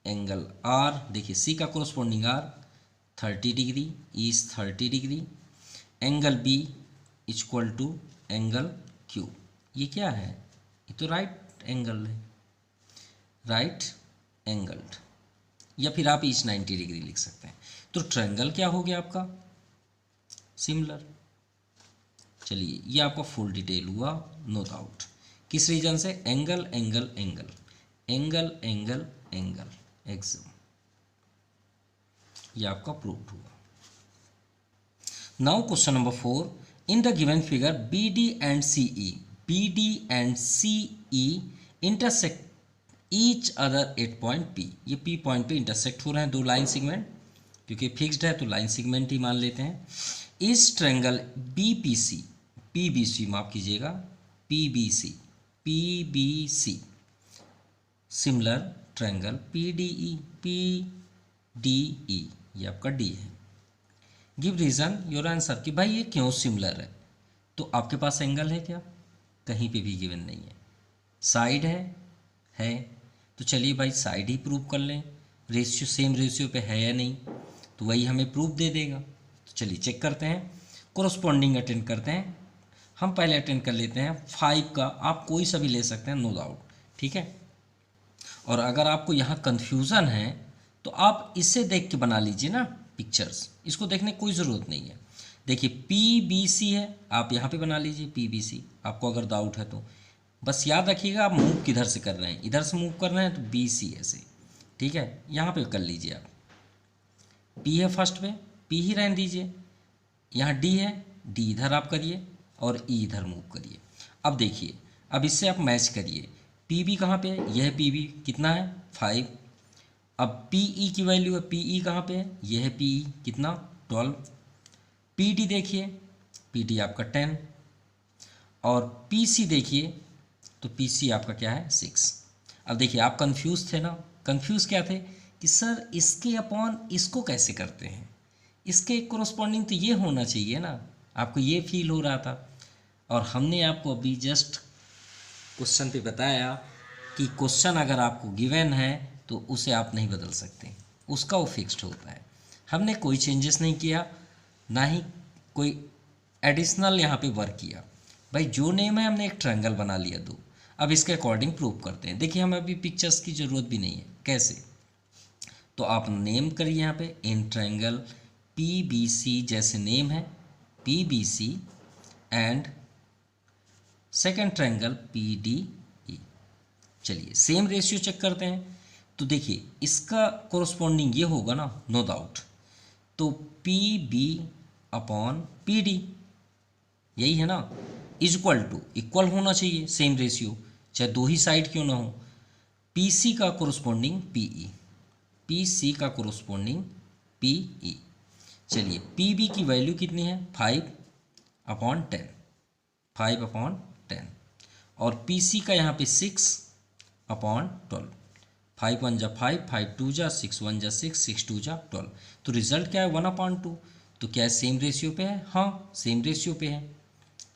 angle R, देखिए C का corresponding R 30 degree each 30 degree, angle B equal to angle Q। ये क्या है? ये तो राइट एंगल है, राइट एंगल्ड, या फिर आप ईच 90 डिग्री लिख सकते हैं। तो ट्रायंगल क्या हो गया आपका? सिमिलर। चलिए ये आपका फुल डिटेल हुआ, नो डाउट। किस रीजन से? Angle angle angle angle angle angle exam, ये आपका प्रूव्ड हुआ। Now question number 4, in the given figure BD and CE intersect each other at point P। ये P पॉइंट पे intersect हो रहे हैं दो लाइन सेगमेंट, क्योंकि फिक्स्ड है तो लाइन सेगमेंट ही मान लेते हैं। इस ट्रायंगल PBC माफ कीजिएगा, PBC सिमिलर ट्रायंगल PDE, ये आपका D है। गिव रीज़न योर आंसर कि भाई ये क्यों सिमिलर है। तो आपके पास एंगल है क्या? कहीं पे भी गिवन नहीं है। साइड है तो चलिए भाई साइड ही प्रूव कर लें, रेशियो सेम रेशियो पे है या नहीं, तो वही हमें प्रूफ दे देगा। तो चलिए चेक करते हैं, कोरस्पॉन्डिंग अटेंड करते हैं। हम पहले अटेंड कर लेते हैं 5 का, आप कोई सा भी ले सकते हैं, नो डाउट, ठीक है। और अगर आपको यहाँ कन्फ्यूज़न है तो आप इसे देख के बना लीजिए ना पिक्चर्स, इसको देखने की कोई ज़रूरत नहीं है। देखिए PBC है, आप यहाँ पे बना लीजिए PBC, आपको अगर डाउट है तो बस याद रखिएगा आप मूव किधर से कर रहे हैं, इधर से मूव कर रहे हैं तो BC ऐसे, ठीक है, यहाँ पे कर लीजिए आप। P है फर्स्ट पे, P ही रहने दीजिए, यहाँ D है, D इधर आप करिए और E इधर मूव करिए। अब देखिए, अब इससे आप मैच करिए, PB कहाँ पे है, यह PB कितना है 5। अब PE की वैल्यू है, PE कहाँ पे है, यह है PE कितना 12। PD देखिए, PD आपका 10 और PC देखिए तो PC आपका क्या है 6। अब देखिए आप कंफ्यूज थे ना, कंफ्यूज क्या थे कि सर इसके अपॉन इसको कैसे करते हैं, इसके कोरस्पॉन्डिंग तो ये होना चाहिए ना, आपको ये फील हो रहा था। और हमने आपको अभी जस्ट क्वेश्चन पे बताया कि क्वेश्चन अगर आपको गिवन है तो उसे आप नहीं बदल सकते, उसका वो फिक्स्ड होता है। हमने कोई चेंजेस नहीं किया, ना ही कोई एडिशनल यहाँ पे वर्क किया। भाई जो नेम है हमने एक ट्रायंगल बना लिया दो, अब इसके अकॉर्डिंग प्रूव करते हैं। देखिए हमें अभी पिक्चर्स की ज़रूरत भी नहीं है, कैसे, तो आप नेम करिए यहाँ पे इन ट्रायंगल PBC, जैसे नेम है PBC and second triangle PDE। चलिए सेम रेशियो चेक करते हैं, तो देखिए इसका कोरस्पॉन्डिंग ये होगा ना, नो डाउट, तो PB अपॉन PD, यही है ना, इक्वल होना चाहिए, सेम रेशियो, चाहे दो ही साइड क्यों ना हो। PC का कोरस्पॉन्डिंग PE, PC का कोरस्पॉन्डिंग PE। चलिए PB की वैल्यू कितनी है 5/10, 5/10 और PC का यहाँ पे 6/12, 5 1 जा 5, 5 2 जा 6, 1 जा 6, 6 2 जा 12, तो रिजल्ट क्या है 1/2। तो क्या सेम रेशियो पे है, हाँ सेम रेशियो पे है।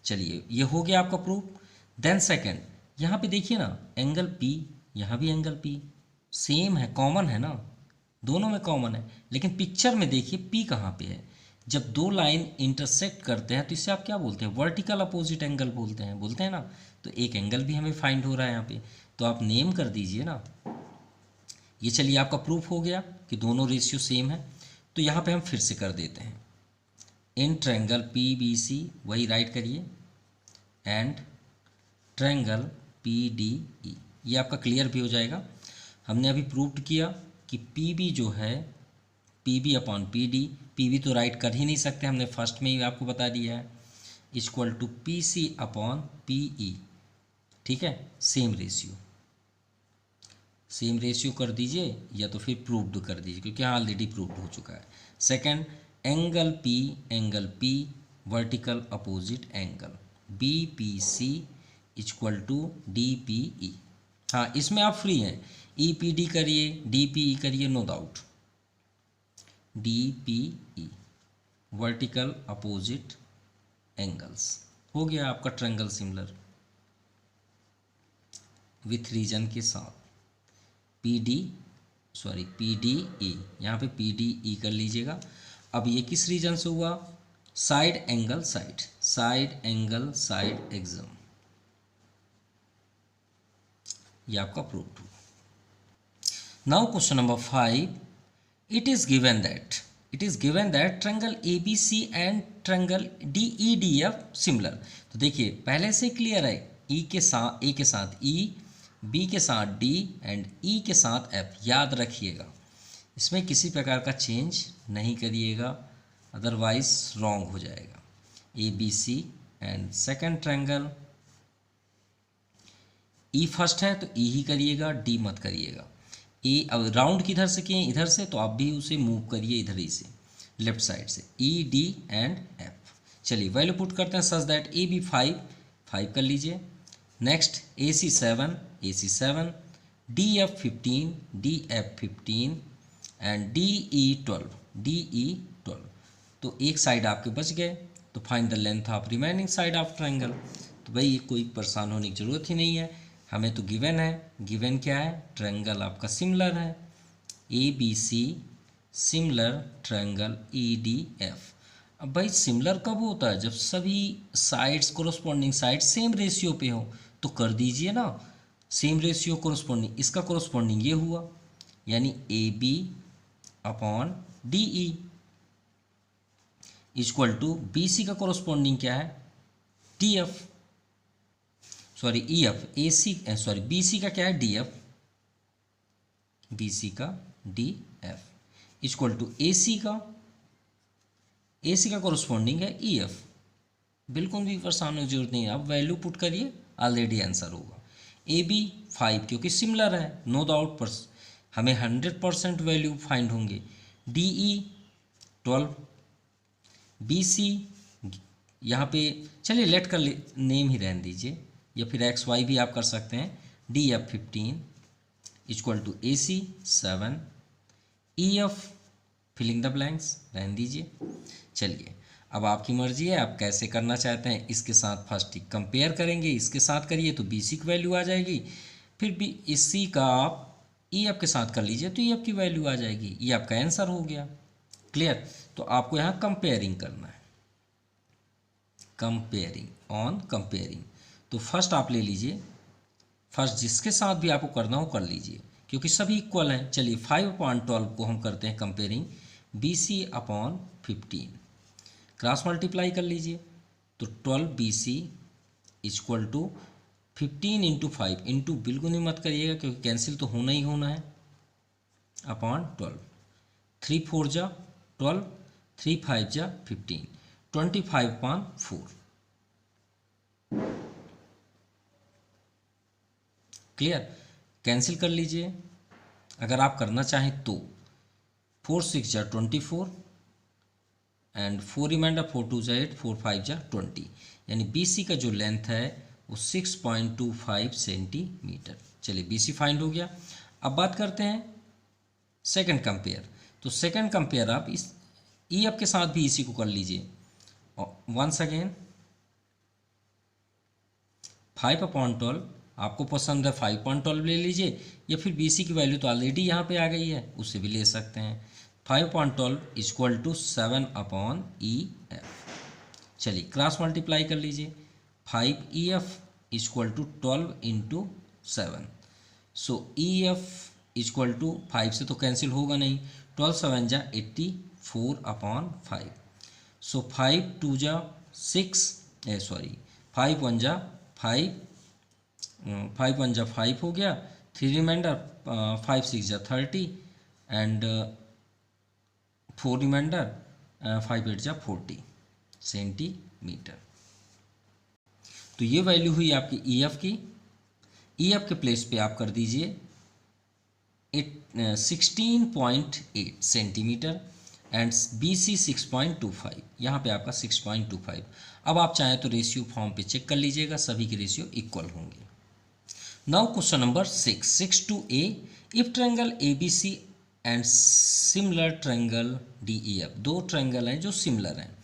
चलिए ये हो गया आपका प्रूफ। देन सेकंड, यहाँ पे देखिए ना एंगल P, यहाँ भी एंगल P सेम है, कॉमन है ना, दोनों में कॉमन है, लेकिन पिक्चर में देखिए P कहाँ पे है। जब दो लाइन इंटरसेक्ट करते हैं तो इसे आप क्या बोलते हैं, वर्टिकल अपोजिट एंगल बोलते हैं ना, तो एक एंगल भी हमें फाइंड हो रहा है यहाँ पे, तो आप नेम कर दीजिए ना। ये चलिए आपका प्रूफ हो गया कि दोनों रेशियो सेम है। तो यहाँ पे हम फिर से कर देते हैं, इन ट्रायंगल PBC वही राइट करिए एंड ट्रायंगल PDE, ये आपका क्लियर भी हो जाएगा। हमने अभी प्रूव्ड किया कि PB जो है PB अपॉन PD, PB तो राइट कर ही नहीं सकते, हमने फर्स्ट में ही आपको बता दिया है, equal to PC upon PE, ठीक है, सेम रेशियो कर दीजिए या तो फिर प्रूव्ड कर दीजिए, क्योंकि ऑलरेडी प्रूव्ड हो चुका है। Second, angle P vertical opposite angle BPC equal to DPE। हाँ इसमें आप फ्री हैं, EPD करिए DPE करिए, no doubt, DPE vertical opposite angles, हो गया आपका ट्रायंगल सिमिलर विथ रीजन के साथ। PDE, यहाँ पे PDE कर लीजिएगा। अब ये किस रीजन से हुआ, साइड एंगल साइड एग्जाम, ये आपका proof. Now question number 5, it is given that triangle ABC and triangle DEDF similar. तो देखिए पहले से क्लियर है, A के साथ E, B के साथ D एंड E के साथ F, याद रखिएगा इसमें किसी प्रकार का चेंज नहीं करिएगा, अदरवाइज रॉन्ग हो जाएगा। ABC and second triangle E first है तो E ही करिएगा, D मत करिएगा। ए अब राउंड किधर से किए, इधर से, तो आप भी उसे मूव करिए इधर ही से, लेफ्ट साइड से, ED एंड F। चलिए वैल्यू पुट करते हैं सच दैट AB 5 कर लीजिए। Next AC 7, DF 15 and DE 12। तो एक साइड आपके बच गए, तो find the length of remaining side of triangle. तो भाई कोई परेशान होने की ज़रूरत ही नहीं है, हमें तो गिवन है, गिवन क्या है, ट्रायंगल आपका सिमिलर है, ABC सिमिलर ट्रायंगल EDF। अब भाई सिमिलर कब होता है, जब सभी sides corresponding side same ratio पे हो, तो कर दीजिए ना सेम रेशियो कोरोस्पोंडिंग, इसका कोरोस्पोंडिंग ये हुआ, यानी AB upon DE equal to B C का कोरोस्पॉन्डिंग क्या है, T F, sorry E F, A C sorry B C का क्या है, डी एफ, बी सी का D F equal to A C का कोरोस्पॉन्डिंग है ई एफ। बिल्कुल भी परेशान होने की जरूरत नहीं है, आप वैल्यू पुट करिए ऑलरेडी आंसर होगा। ए बी 5 क्योंकि सिमिलर है, नो डाउट, पर हमें 100% वैल्यू फाइंड होंगे। डी ई 12, बी सी यहाँ पे चलिए लेट कर नेम ही रहने दीजिए, या फिर एक्स वाई भी आप कर सकते हैं। D F 15 equal to A C 7, E F filling the blanks रहने दीजिए। चलिए अब आपकी मर्जी है, आप कैसे करना चाहते हैं। इसके साथ फर्स्ट ही कंपेयर करेंगे, इसके साथ करिए तो बी सी की वैल्यू आ जाएगी, फिर भी इसी का आप ई एफ के साथ कर लीजिए तो ई एफ की वैल्यू आ जाएगी। ये आपका आंसर हो गया। क्लियर? तो आपको यहाँ कंपेयरिंग करना है, कंपेयरिंग ऑन कंपेयरिंग। तो फर्स्ट आप ले लीजिए, फर्स्ट जिसके साथ भी आपको करना हो कर लीजिए क्योंकि सभी इक्वल हैं। चलिए 5/12 को हम करते हैं comparing B C upon 15, cross multiply कर लीजिए तो 12 B C equal to 15 into 5, into बिल्कुल नहीं मत करिएगा क्योंकि कैंसिल तो होना ही होना है, अपॉन 12, 3 4 जा 12, 3 5 जा 15, 25/4। क्लियर? कैंसिल कर लीजिए अगर आप करना चाहें तो। 4 6 जा 24 एंड 4 रिमाइंडर, 4 2 जा 8, 4 5 जा 20, यानी बी सी का जो लेंथ है वो 6.25 सेंटीमीटर। चलिए बी सी फाइंड हो गया। अब बात करते हैं सेकंड कंपेयर। तो सेकंड कंपेयर आप इस ई एफ के साथ भी इसी को कर लीजिए। वंस अगेन 5/12, आपको पसंद है 5/12 ले लीजिए, या फिर बी सी की वैल्यू तो ऑलरेडी यहाँ पे आ गई है उससे भी ले सकते हैं। 5/12 इक्वल टू 7/E एफ। चलिए क्रॉस मल्टीप्लाई कर लीजिए, 5EF equal to 12 into 7। So EF equal to 5 से तो कैंसिल होगा नहीं, 12 7 जा 84/5। सो 5 2 जा 6, सॉरी 5 1 जा 5, 5 1 जा 5 हो गया, 3 रिमाइंडर, 5 6 जा 30 एंड 4 रिमाइंडर, 5 8 जा 40 सेंटीमीटर। तो ये वैल्यू हुई आपकी ई एफ की। ई एफ के प्लेस पे आप कर दीजिए 16.8 सेंटीमीटर एंड बी सी 6.25, यहाँ पे आपका 6.25। अब आप चाहें तो रेशियो फॉर्म पे चेक कर लीजिएगा, सभी के रेशियो इक्वल होंगे। Now question number 6 two A, if triangle A B C and similar triangle D E F, दो ट्रायंगल हैं जो सिमिलर हैं।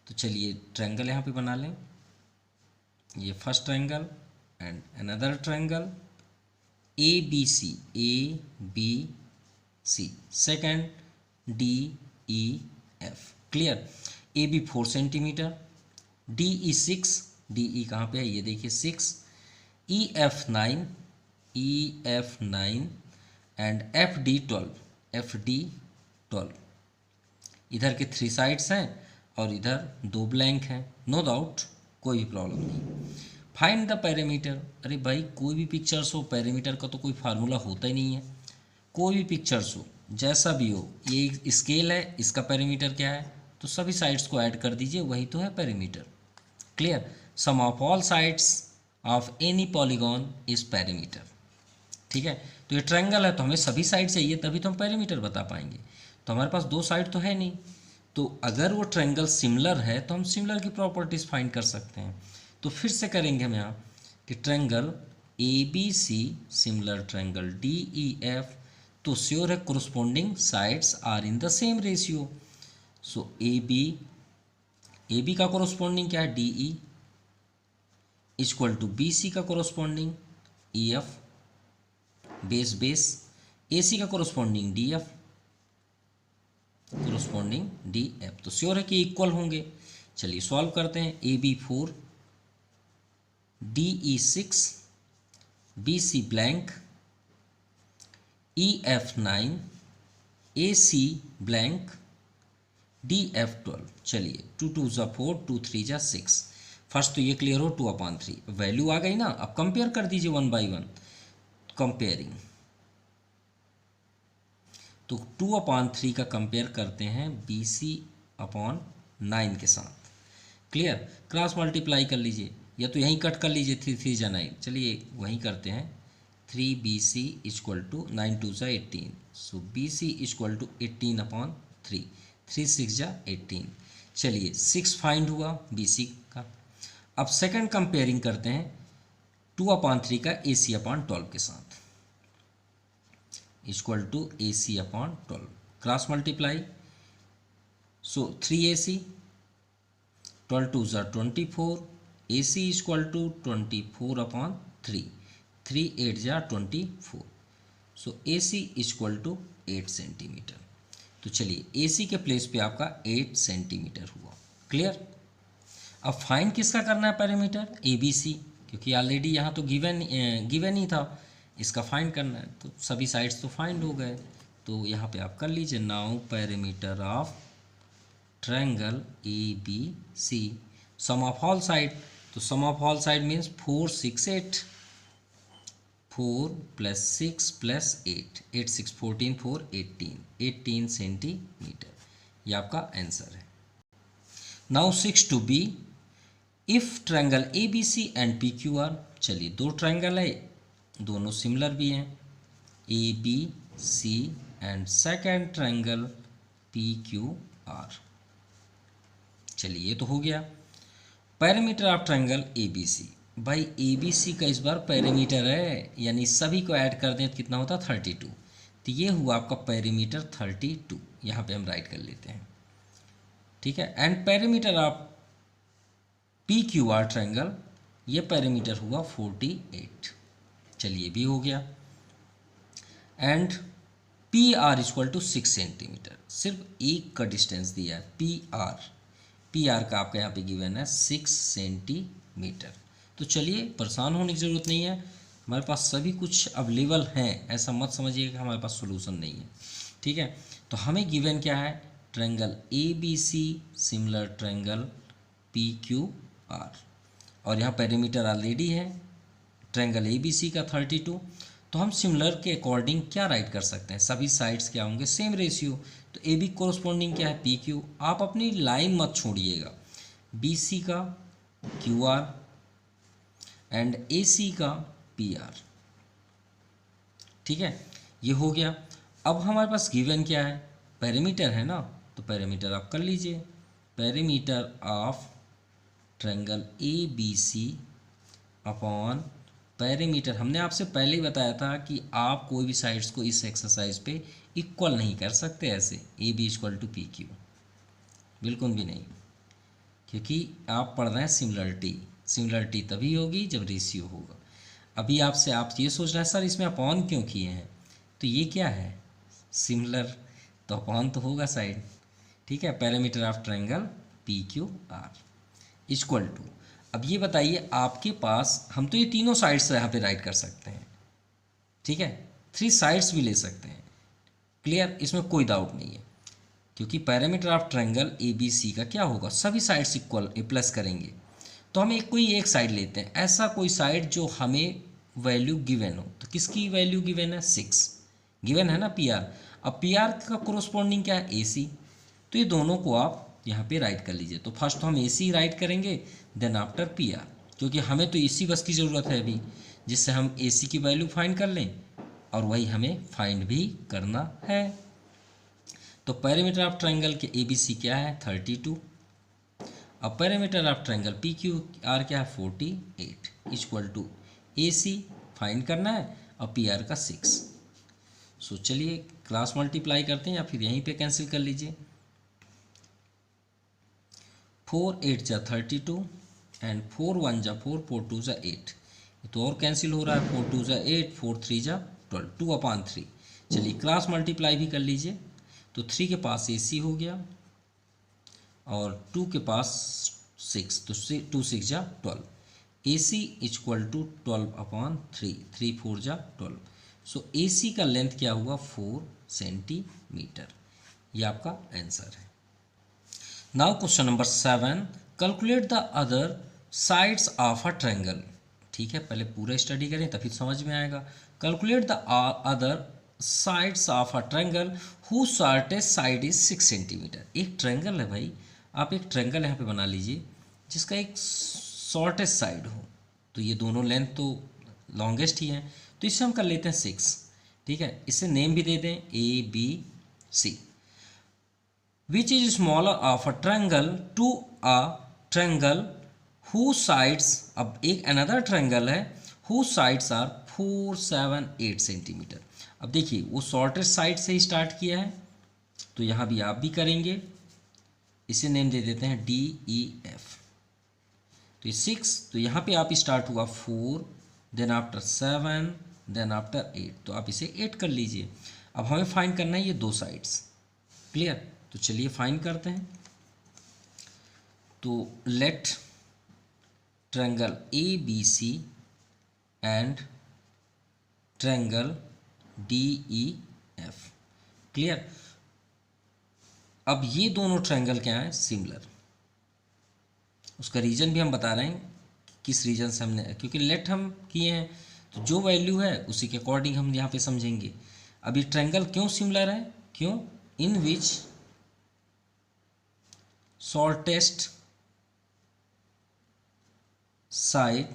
तो चलिए ट्रायंगल यहाँ पे बना लें, ये first triangle and another triangle A B C, second D E F. Clear? A B 4 centimetre, D E 6, D E कहाँ पे है ये देखिए 6, E F 9 and F D 12। इधर के 3 साइड्स हैं और इधर 2 ब्लैंक हैं, नो डाउट, कोई भी प्रॉब्लम नहीं। Find the parameter. अरे भाई कोई भी पिक्चर्स हो, पैरामीटर का तो कोई फार्मूला होता ही नहीं है। कोई भी पिक्चर्स हो जैसा भी हो, ये स्केल है, इसका पैरामीटर क्या है, तो सभी साइड्स को ऐड कर दीजिए, वही तो है parameter. Clear? Sum of all sides of any polygon is parameter. ठीक है? तो ये ट्रायंगल है तो हमें सभी साइड चाहिए, तभी तो हम पैरामीटर बता पाएंगे। तो हमारे पास 2 साइड तो है नहीं, तो अगर वो ट्रायंगल सिमिलर है तो हम सिमिलर की प्रॉपर्टीज फाइंड कर सकते हैं। तो फिर से करेंगे हम यहाँ कि triangle A B C similar triangle D E F, तो श्योर है corresponding sides are in the same ratio. So A B का कोरोस्पोंडिंग क्या है, D E equal to B C का corresponding E F, base A C का corresponding D F, corresponding D F, तो sure है कि equal होंगे। चलिए सॉल्व करते हैं। A B 4, D E 6, B C blank, E F 9, A C blank, DF12। चलिए 2 2 जा 4, 2 3 जा 6। फर्स्ट तो ये क्लियर हो, 2/3 वैल्यू आ गई ना। अब कंपेयर कर दीजिए 1 बाई 1। कंपेयरिंग तो 2/3 का कंपेयर करते हैं BC/9 के साथ। क्लियर, क्रॉस मल्टीप्लाई कर लीजिए या तो यहीं कट कर लीजिए, 3 3 जा 9। चलिए वहीं करते हैं। 3BC = 9 2 जा 18। सो BC = 18/3। 3 6 जा 18। चलिए 6 फाइंड हुआ BC का। अब सेकंड कंपेयरिंग करते हैं 2/3 का AC/12 के साथ, = AC/12। क्रॉस मल्टीप्लाई, सो 3AC, 12 2 जा 24। AC = 24/3। 3 8 जा 24। सो AC = 8 सेंटीमीटर। तो चलिए AC के प्लेस पे आपका 8 सेंटीमीटर हुआ। क्लियर। अब फाइंड किसका करना है पैरामीटर? ABC, क्योंकि ऑलरेडी यहाँ तो गिवन ही था, इसका फाइंड करना है। तो सभी साइड्स तो फाइंड हो गए, तो यहाँ पे आप कर लीजिए। Now parameter of triangle ABC, sum of all side. तो sum of all side means 4 6 8। 4 + 6 + 8, 8 6 14, 4 18 centimetre. ये आपका आंसर है। Now 6 to B, if triangle ABC and PQR। चलिए दो ट्रायंगल है, दोनों सिमिलर भी हैं, ABC and second triangle PQR। चलिए ये तो हो गया। Parameter of triangle ABC। भाई ABC का इस बार पैरामीटर है, यानी सभी को ऐड कर दें तो कितना होता है? 32। तो ये हुआ आपका पैरामीटर 32। यहाँ पे हम राइट कर लेते हैं, ठीक है। And parameter of PQR triangle, ये पैरामीटर हुआ 48। चलिए भी हो गया। And PR = 6 centimetre. सिर्फ एक का डिस्टेंस दिया है, PR का आपका यहाँ पे गिवन है 6 सेंटीमीटर। तो चलिए परेशान होने की ज़रूरत नहीं है, हमारे पास सभी कुछ अवेलेबल हैं। ऐसा मत समझिए कि हमारे पास सोल्यूशन नहीं है, ठीक है। तो हमें गिवन क्या है? Triangle ABC similar triangle PQR, और यहाँ पैरामीटर ऑलरेडी है ट्रायंगल ABC का 32। तो हम सिमिलर के अकॉर्डिंग क्या राइट कर सकते हैं? सभी साइड्स क्या होंगे? Same ratio. तो AB कोरस्पॉन्डिंग क्या है? PQ। आप अपनी लाइन मत छोड़िएगा, BC का QR एंड AC का PR, ठीक है। ये हो गया। अब हमारे पास गिवन क्या है? पैरामीटर है ना, तो पैरामीटर आप कर लीजिए। Parameter of triangle ABC upon parameter, हमने आपसे पहले ही बताया था कि आप कोई भी साइड्स को इस एक्सरसाइज पे इक्वल नहीं कर सकते ऐसे, AB = PQ, बिल्कुल भी नहीं, क्योंकि आप पढ़ रहे हैं सिमिलरिटी। सिमिलरिटी तभी होगी जब रेशियो होगा। अभी आपसे आप ये सोच रहे हैं सर इसमें अपॉन क्यों किए हैं? तो ये क्या है? सिमिलर, तो अपॉन तो होगा साइड, ठीक है। पैरामीटर ऑफ ट्रायंगल PQR = अब ये बताइए आपके पास, हम तो ये तीनों साइड्स यहाँ पे राइट कर सकते हैं, ठीक है। 3 साइड्स भी ले सकते हैं, क्लियर, इसमें कोई डाउट नहीं है। क्योंकि पैरामीटर ऑफ ट्रायंगल ABC का क्या होगा? सभी साइड्स इक्वल प्लस करेंगे। तो हम कोई एक साइड लेते हैं, ऐसा कोई साइड जो हमें वैल्यू गिवन हो। तो किसकी वैल्यू गिवन है? 6 गिवन है ना, PR। अब PR का कोरोस्पॉन्डिंग क्या है? AC। तो ये दोनों को आप यहाँ पे राइट कर लीजिए। तो फर्स्ट तो हम AC राइट करेंगे, देन आफ्टर PR, क्योंकि हमें तो AC बस की ज़रूरत है अभी, जिससे हम AC की वैल्यू फाइंड कर लें, और वही हमें फाइंड भी करना है। तो पैरामीटर ऑफ ट्रायंगल के ABC क्या है? 32। अब पैरामीटर ऑफ ट्रायंगल PQR क्या है? 48 = AC फाइंड करना है और PR का 6। सो चलिए क्रॉस मल्टीप्लाई करते हैं, या फिर यहीं पे कैंसिल कर लीजिए। 4 8 जा 32 एंड 4 1 जा 4, 4 2 जा 8। तो और कैंसिल हो रहा है, 4 2 जा 8, 4 3 जा 12, 2/3। चलिए क्रॉस मल्टीप्लाई भी कर लीजिए। तो 3 के पास AC हो गया और 2 के पास 6, तो 2 6 जा 12। AC = 12/3, 3 4 जा 12। सो AC का लेंथ क्या हुआ? 4 सेंटीमीटर। ये आपका आंसर है। Now question number 7, calculate the other sides of a triangle. ठीक है, पहले पूरा स्टडी करें तभी समझ में आएगा। Calculate the other sides of a triangle who shortest side is 6 centimetre. एक ट्रायंगल है भाई, आप एक ट्रायंगल यहाँ पे बना लीजिए जिसका एक शॉर्टेस्ट साइड हो, तो ये दोनों लेंथ तो लॉन्गेस्ट ही है, तो इसे हम कर लेते हैं 6। ठीक है, इसे नेम भी दे दें ABC। Which is smaller of a triangle to a triangle who sides, अब एक अनदर ट्रायंगल है हु साइड्स आर 4, 7, 8 सेंटीमीटर। अब देखिए वो शॉर्टेस्ट साइड से ही स्टार्ट किया है, तो यहाँ भी आप भी करेंगे, इसे नेम दे देते हैं DEF। तो ये 6, तो यहाँ पे आप स्टार्ट हुआ 4, देन आफ्टर 7, देन आफ्टर 8, तो आप इसे 8 कर लीजिए। अब हमें फाइंड करना है ये दो साइड्स। क्लियर, तो चलिए फाइंड करते हैं। तो let triangle ABC and triangle DEF। Clear, अब ये दोनों ट्रायंगल क्या है, सिमिलर। उसका रीजन भी हम बता रहे हैं किस रीजन से हमने, क्योंकि लेट हम किए हैं तो जो वैल्यू है उसी के अकॉर्डिंग हम यहाँ पे समझेंगे। अब ये ट्रायंगल क्यों सिमिलर है, क्यों, in which shortest side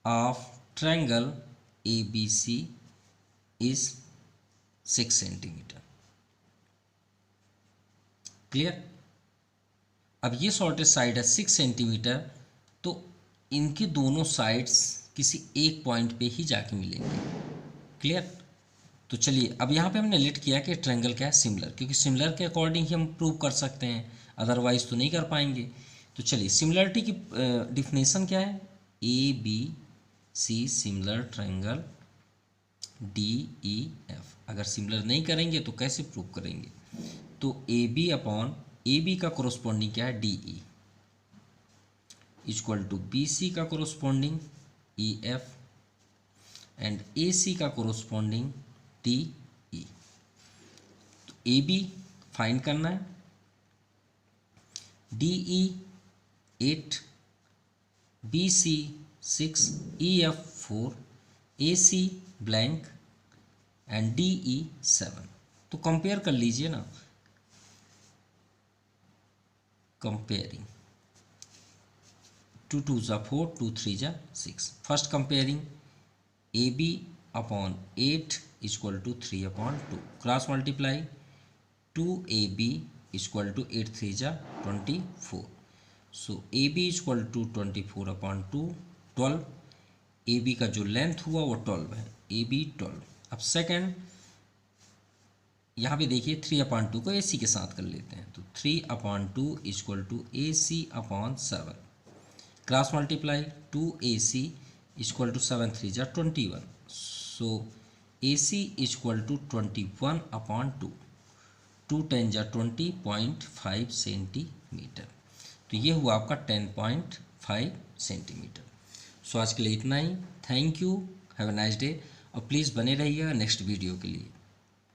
of triangle ABC is 6 centimetre. Clear, अब ये शॉर्टेस्ट साइड है 6 सेंटीमीटर, तो इनके दोनों साइड्स किसी एक पॉइंट पे ही जाके मिलेंगे। क्लियर, तो चलिए अब यहाँ पे हमने लिट किया कि ट्रायंगल क्या है, सिमिलर, क्योंकि सिमिलर के अकॉर्डिंग ही हम प्रूव कर सकते हैं, अदरवाइज तो नहीं कर पाएंगे। तो चलिए सिमिलरिटी की डिफिनेशन क्या है, ABC सिमिलर ट्रायंगल DEF। अगर सिमिलर नहीं करेंगे तो कैसे प्रूव करेंगे, तो AB का कोरोस्पोंडिंग क्या है, DE इक्वल टू BC का कोरोस्पोंडिंग EF एंड AC का कोरोस्पोंडिंग DE। तो AB फाइंड करना है, DE 8, BC 6, EF 4, AC blank and DE 7। तो कंपेयर कर लीजिए ना, कंपेयरिंग 2 2 जा 4, 2 3 जा 6। First comparing AB upon 8 equal to 3 upon 2, cross multiply 2AB equal to 8 3 जा 24, so AB equal to 24 upon 2 12। AB का जो लेंथ हुआ वो 12 है, AB 12। अब सेकेंड यहाँ पे देखिए 3 अपॉन 2 को AC के साथ कर लेते हैं, तो 3 upon 2 equal to AC upon 7, cross multiply 2AC equal to 7 3 जा 21, so AC equal to 21 upon 2, 2 10 जा 20.5 सेंटीमीटर। तो ये हुआ आपका 10.5 सेंटीमीटर। सो आज के लिए इतना ही। Thank you, have a nice day, और प्लीज़ बने रहिएगा नेक्स्ट वीडियो के लिए।